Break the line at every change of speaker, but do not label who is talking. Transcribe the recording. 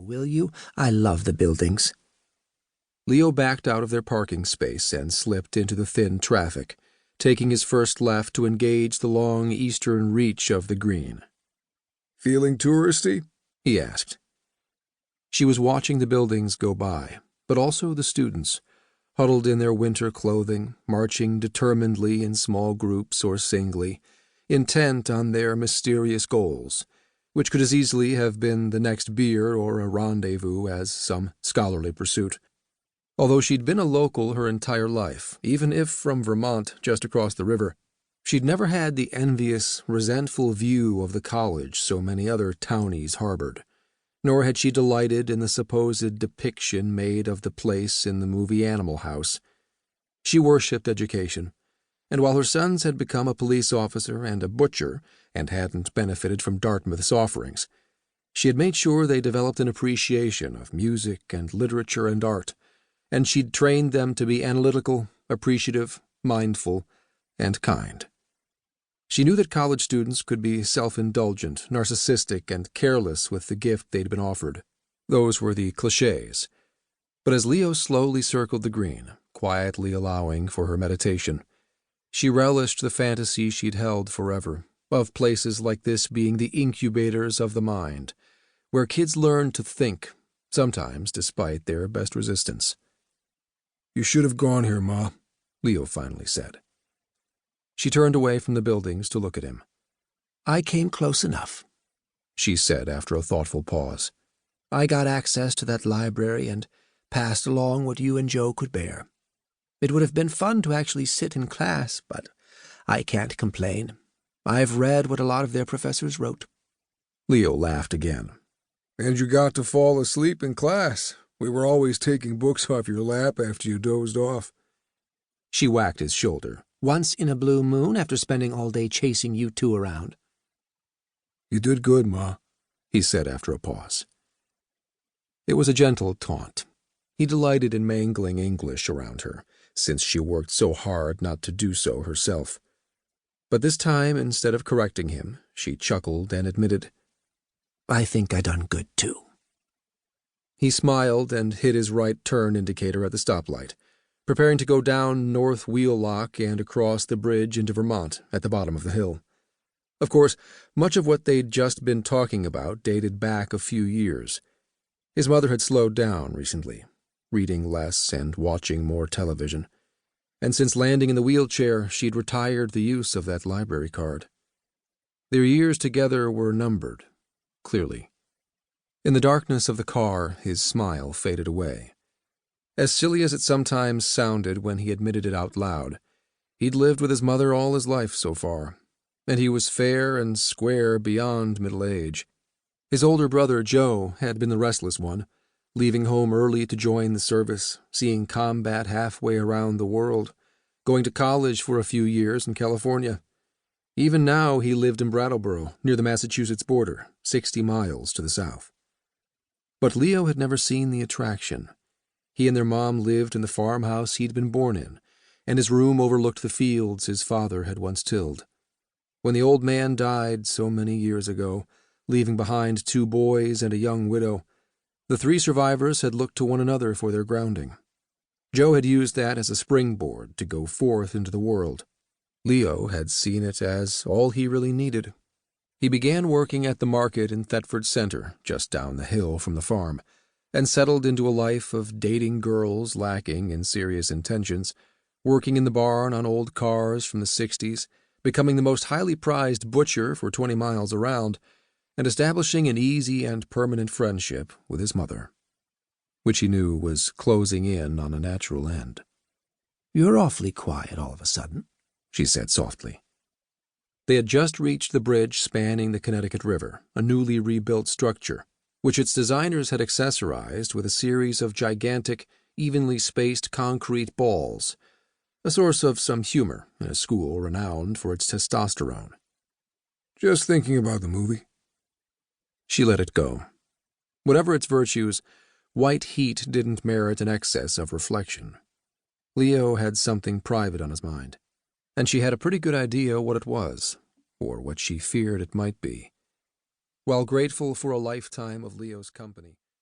will you? I love the buildings."
Leo backed out of their parking space and slipped into the thin traffic, taking his first left to engage the long eastern reach of the green.
"Feeling touristy?"
he asked. She was watching the buildings go by, but also the students, huddled in their winter clothing, marching determinedly in small groups or singly, intent on their mysterious goals, which could as easily have been the next beer or a rendezvous as some scholarly pursuit. Although she'd been a local her entire life, even if from Vermont just across the river, she'd never had the envious, resentful view of the college so many other townies harbored, nor had she delighted in the supposed depiction made of the place in the movie Animal House. She worshipped education, and while her sons had become a police officer and a butcher and hadn't benefited from Dartmouth's offerings, she had made sure they developed an appreciation of music and literature and art, and she'd trained them to be analytical, appreciative, mindful, and kind. She knew that college students could be self-indulgent, narcissistic, and careless with the gift they'd been offered. Those were the clichés. But as Leo slowly circled the green, quietly allowing for her meditation, she relished the fantasy she'd held forever, of places like this being the incubators of the mind, where kids learn to think, sometimes despite their best resistance.
"You should have gone here, Ma,"
Leo finally said. She turned away from the buildings to look at him.
"I came close enough,"
she said after a thoughtful pause.
"I got access to that library and passed along what you and Joe could bear. It would have been fun to actually sit in class, but I can't complain. I've read what a lot of their professors wrote."
Leo laughed again.
"And you got to fall asleep in class. We were always taking books off your lap after you dozed off."
She whacked his shoulder.
"Once in a blue moon after spending all day chasing you two around."
"You did good, Ma,"
he said after a pause. It was a gentle taunt. He delighted in mangling English around her, since she worked so hard not to do so herself. But this time, instead of correcting him, she chuckled and admitted,
"I think I done good, too."
He smiled and hit his right turn indicator at the stoplight, preparing to go down North Wheelock and across the bridge into Vermont at the bottom of the hill. Of course, much of what they'd just been talking about dated back a few years. His mother had slowed down recently, reading less and watching more television, and since landing in the wheelchair, she'd retired the use of that library card. Their years together were numbered, clearly. In the darkness of the car, his smile faded away. As silly as it sometimes sounded when he admitted it out loud, he'd lived with his mother all his life so far, and he was fair and square beyond middle age. His older brother, Joe, had been the restless one, leaving home early to join the service, seeing combat halfway around the world, going to college for a few years in California. Even now he lived in Brattleboro, near the Massachusetts border, 60 miles to the south. But Leo had never seen the attraction. He and their mom lived in the farmhouse he'd been born in, and his room overlooked the fields his father had once tilled. When the old man died so many years ago, leaving behind 2 boys and a young widow, the 3 survivors had looked to one another for their grounding. Joe had used that as a springboard to go forth into the world. Leo had seen it as all he really needed. He began working at the market in Thetford Center, just down the hill from the farm, and settled into a life of dating girls lacking in serious intentions, working in the barn on old cars from the 60s, becoming the most highly prized butcher for 20 miles around, and establishing an easy and permanent friendship with his mother, which he knew was closing in on a natural end.
"You're awfully quiet all of a sudden,"
she said softly. They had just reached the bridge spanning the Connecticut River, a newly rebuilt structure, which its designers had accessorized with a series of gigantic, evenly spaced concrete balls, a source of some humor in a school renowned for its testosterone.
"Just thinking about the movie."
She let it go. Whatever its virtues, white heat didn't merit an excess of reflection. Leo had something private on his mind, and she had a pretty good idea what it was, or what she feared it might be. While grateful for a lifetime of Leo's company,